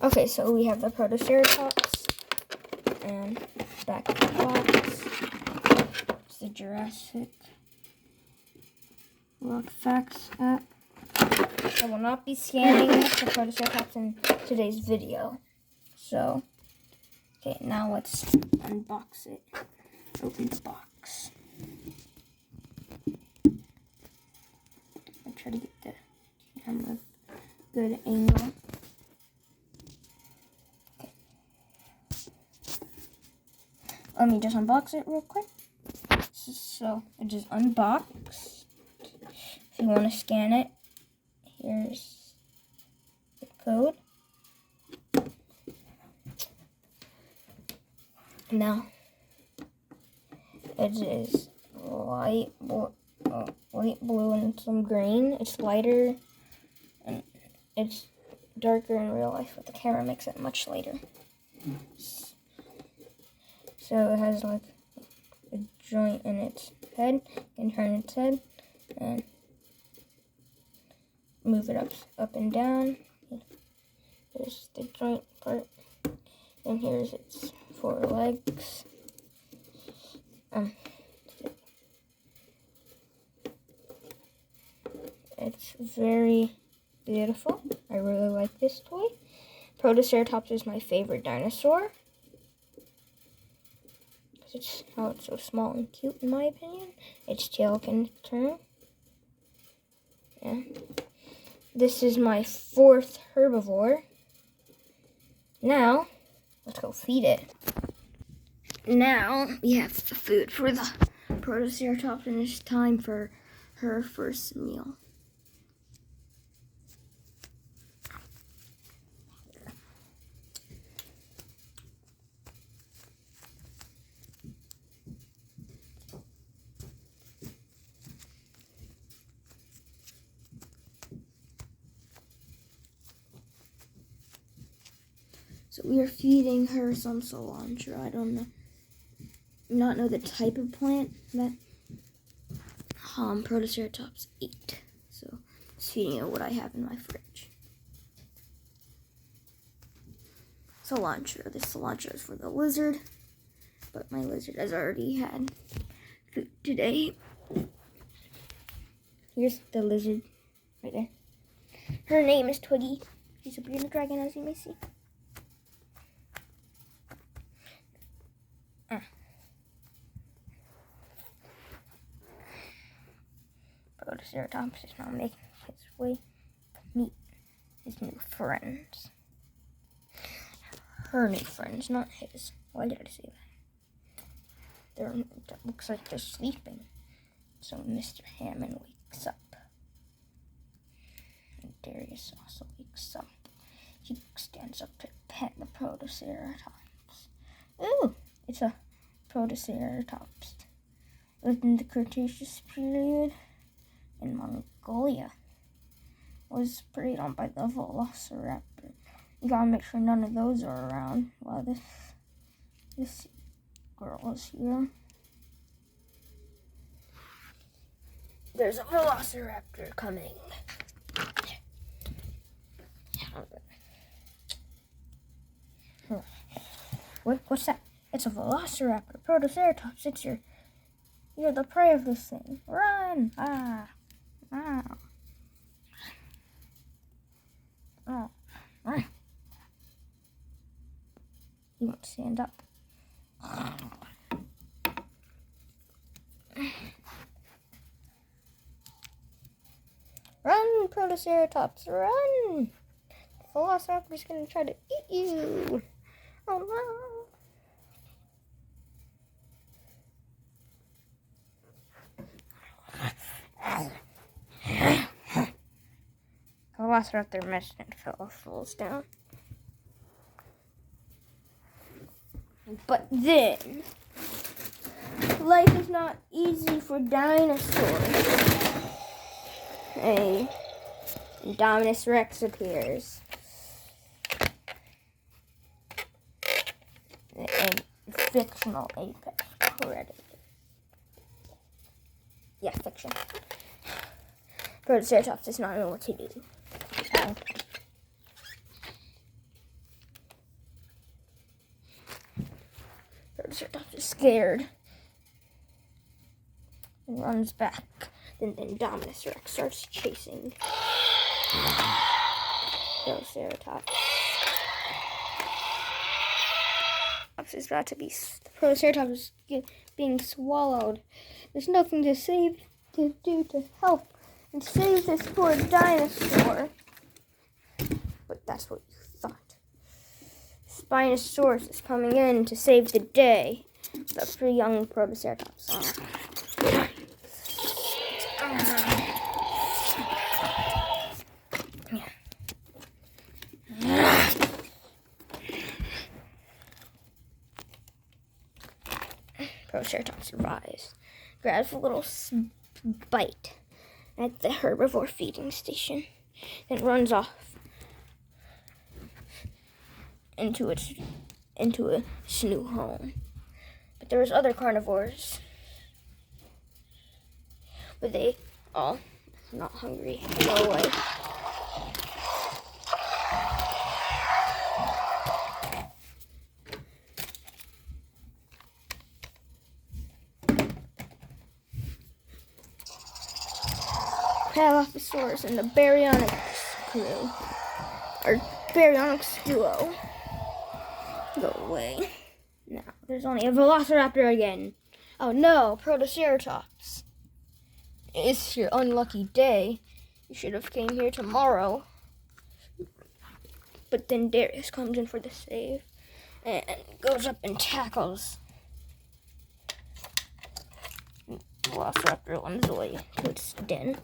Okay, so we have the protoceratops, and back of the box, it's the Jurassic World Facts app. I will not be scanning the protoceratops in today's video. So, okay, now let's unbox it. Open the box. I'll try to get the camera good angle. Okay. Let me just unbox it real quick. So, it is unboxed. If you want to scan it, here's the code. Now, it is light blue and some green. It's lighter and it's darker in real life, but the camera makes it much lighter. So it has like a joint in its head. You can turn its head and move it up and down. There's the joint part, and here's its 4 legs. It's very beautiful. I really like this toy. Protoceratops is my favorite dinosaur. It's how it's so small and cute, in my opinion. Its tail can turn. Yeah. This is my 4th herbivore. Now, let's go feed it. Now, we have the food for the protoceratops, and it's time for her first meal. So we are feeding her some cilantro. I don't know the type of plant that protoceratops ate. So just feeding her what I have in my fridge. Cilantro. This cilantro is for the lizard, but my lizard has already had food today. Here's the lizard right there. Her name is Twiggy. She's a bearded dragon, as you may see. Protoceratops is now making his way to meet his new friends. Her new friends, not his. Why did I say that? That looks like they're sleeping. So Mr. Hammond wakes up. And Darius also wakes up. He stands up to pet the protoceratops. Ooh, it's a protoceratops. Within the Cretaceous period in Mongolia, was preyed on by the velociraptor. You gotta make sure none of those are around while this girl is here. There's a velociraptor coming. What's that? It's a velociraptor. Protoceratops, you're the prey of this thing. Run! Ah. Oh. He won't stand up. Run, Protoceratops, run! The velociraptor's gonna try to eat you. Oh no. The velociraptor missed and falls down. But then, life is not easy for dinosaurs. A Indominus Rex appears. A fictional apex predator. Yeah, fiction. Protoceratops does not know what to do. protoceratops is scared and runs back. Then Indominus Rex starts chasing protoceratops. Is about to be the protoceratops is being swallowed. There's nothing to do to help and save this poor dinosaur. But that's what you thought. Spinosaurus is coming in to save the day. The 3 young protoceratops. Protoceratops survives. Grabs a little bite at the herbivore feeding station, then runs off into its new home. But there was other carnivores, but they all not hungry. They go away. Dilophosaurus and the Baryonyx crew, or Baryonyx duo, go away. Now, there's only a Velociraptor again. Oh no, Protoceratops. It's your unlucky day. You should have came here tomorrow. But then Darius comes in for the save and goes up and tackles. Velociraptor runs away to its den.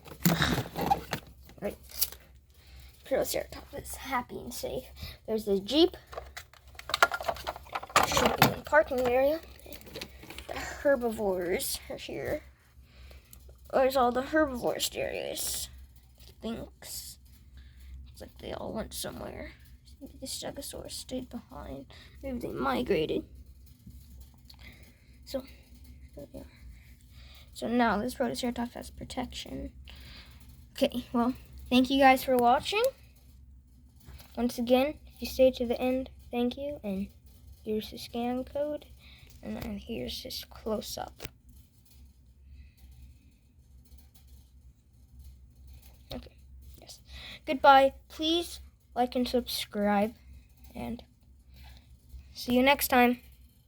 Right. Protoceratops is happy and safe. There's the Jeep. Should be in the parking area. The herbivores are here. Where's all the herbivores, Darius? Thinks. Looks like they all went somewhere. Maybe the Stegosaurus stayed behind. Maybe they migrated. So there they are. So now this Protoceratops has protection. Okay, well, thank you guys for watching. Once again, if you stay to the end, thank you. And here's the scan code. And then here's this close-up. Okay, yes. Goodbye. Please like and subscribe. And see you next time.